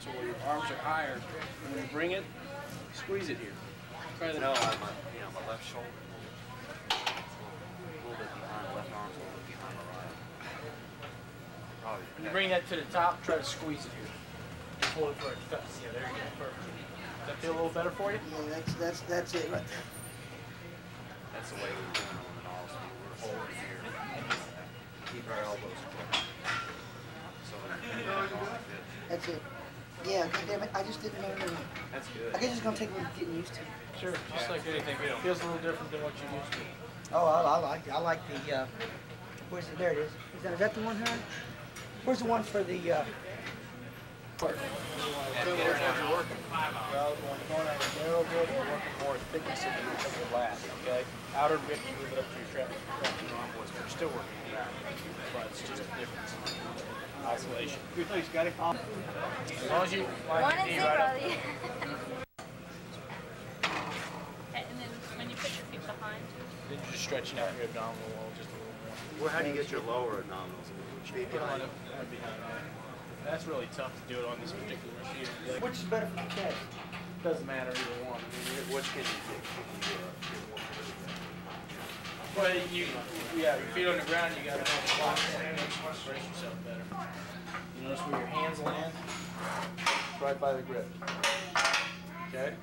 so your arms are higher. And when you bring it, squeeze it here. Try that. No, my left shoulder. A little bit behind the left arm's a little bit behind the right. Probably. When you bring that to the top, try to squeeze it here. Just hold it where it does. Yeah, there you go. Perfect. Does that feel a little better for you? Yeah, that's it right there. That's the way we're doing it on all, so we're holding here. Keep our elbows close. So That's it. Yeah, damn it, I just didn't know. that's good. I guess it's gonna take a little getting used to. Sure, just like anything. It feels a little different than what you're used to. Oh, I like it. I like the. Where's it? There it is. Is that the one, huh? Where's the one for the? Part. Well, when you're working, well, when you're going out of the narrow bit, you're working more thickness of the lat. Okay, outer bit you move it up to your trap arm boards, but you're still working the ground. But it's just a difference. Isolation. Good, thanks, Scotty. As long as you line your knee right up. And then when you put your feet behind. Then you're just stretching out your abdominal wall just a little more. Well, how do you get your lower abdominals? Get on it behind. That's really tough to do it on this particular machine. Which is better for the chest? Doesn't matter either one. Which can you get? Well, your feet on the ground, you got to help block and brace yourself better. You notice where your hands land? Right by the grip. Okay?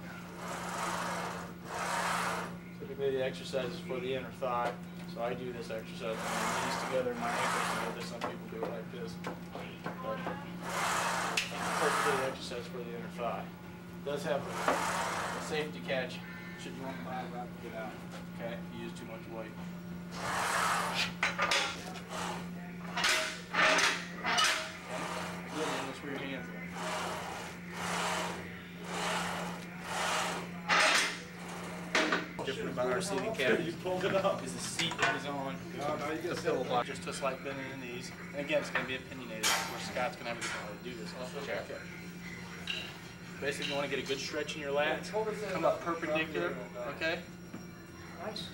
Typically the exercise is for the inner thigh. So I do this exercise with my knees together and my ankles together. Some people do it like this. But perfectly the exercise for the inner thigh. It does have a safety catch should you want to bottom out and get out. Okay? If you use too much weight. Good, and that's where your hands are. Different about our seating cavity is the seat that is on the pillow block, just like bending the knees. And again, it's going to be opinionated. Of course, Scott's going to have a different way to do this. Okay. Basically, you want to get a good stretch in your lats. Come up perpendicular. Okay. Nice.